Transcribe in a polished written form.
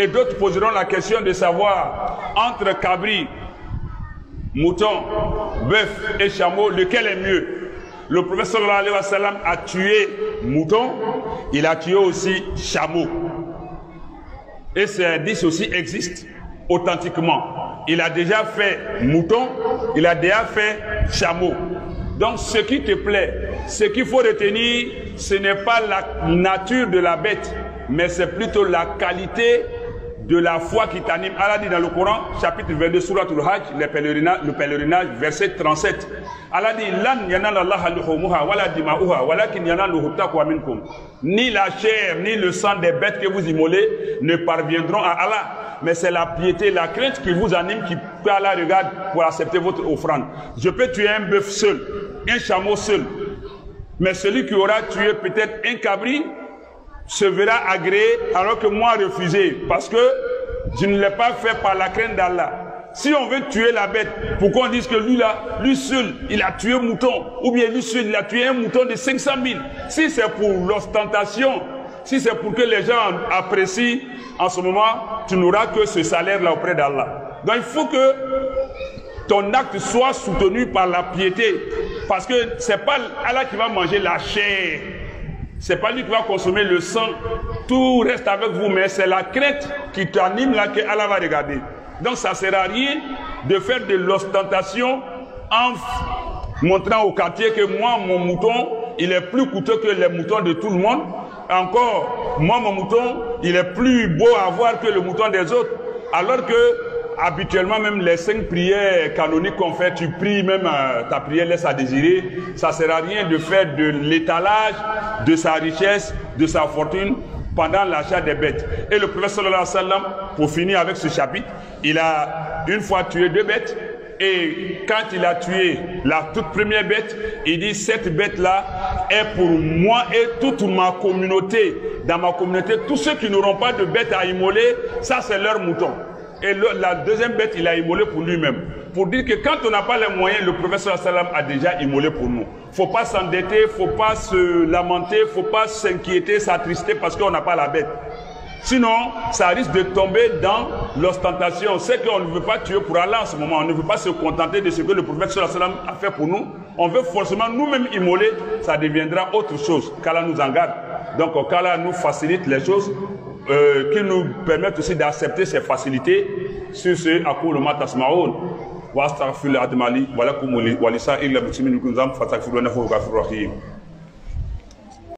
Et d'autres poseront la question de savoir entre cabri, mouton, bœuf et chameau, lequel est mieux. Le prophète sallallahu alayhi wa sallam a tué mouton, il a tué aussi chameau. Et ces indices aussi existent authentiquement. Il a déjà fait mouton, il a déjà fait chameau. Donc ce qui te plaît, ce qu'il faut retenir, ce n'est pas la nature de la bête, mais c'est plutôt la qualité de la foi qui t'anime. Allah dit dans le Coran, chapitre 22, Surat al-Hajj, le pèlerinage, verset 37. Allah dit, Lan yanala Allah luhumuha wala dima'uha walakin yanaluhu taqwa minkum. Ni la chair, ni le sang des bêtes que vous immolez ne parviendront à Allah. Mais c'est la piété, la crainte qui vous anime, qui Allah regarde pour accepter votre offrande. Je peux tuer un bœuf seul, un chameau seul. Mais celui qui aura tué peut-être un cabri se verra agréé alors que moi refusé. Parce que je ne l'ai pas fait par la crainte d'Allah. Si on veut tuer la bête, pourquoi on dit que lui là, lui seul, il a tué un mouton, ou bien lui seul, il a tué un mouton de 500 000. Si c'est pour l'ostentation, si c'est pour que les gens apprécient, en ce moment, tu n'auras que ce salaire-là auprès d'Allah. Donc il faut que ton acte soit soutenu par la piété. Parce que ce n'est pas Allah qui va manger la chair. Ce n'est pas lui qui va consommer le sang. Tout reste avec vous, mais c'est la crainte qui t'anime là que Allah va regarder. Donc ça ne sert à rien de faire de l'ostentation en montrant au quartier que moi, mon mouton, il est plus coûteux que les moutons de tout le monde. Encore, moi, mon mouton, il est plus beau à voir que le mouton des autres. Alors que, habituellement, même les 5 prières canoniques qu'on fait, tu pries, même ta prière laisse à désirer. Ça ne sert à rien de faire de l'étalage de sa richesse, de sa fortune, pendant l'achat des bêtes. Et le prophète sallallahu alayhi wa sallam, pour finir avec ce chapitre, il a une fois tué 2 bêtes. Et quand il a tué la toute première bête, il dit, cette bête-là est pour moi et toute ma communauté. Dans ma communauté, tous ceux qui n'auront pas de bête à immoler, ça c'est leur mouton. Et la deuxième bête, il a immolé pour lui-même. Pour dire que quand on n'a pas les moyens, le prophète sallallahu alayhi wa sallam a déjà immolé pour nous. Il ne faut pas s'endetter, il ne faut pas se lamenter, il ne faut pas s'inquiéter, s'attrister parce qu'on n'a pas la bête. Sinon, ça risque de tomber dans l'ostentation. C'est qu'on ne veut pas tuer pour Allah en ce moment. On ne veut pas se contenter de ce que le prophète sallallahu alayhi wa sallam a fait pour nous. On veut forcément nous-mêmes immoler. Ça deviendra autre chose. Qu'Allah nous en garde. Donc, qu'Allah nous facilite les choses, qui nous permettent aussi d'accepter ces facilités. Sur ce, aqulu ma tasma'un wa astaghfirullaha li wa lakum wa lisa'iril muslimin min kulli dhanbin fastaghfiruhu innahu ghafurur rahim.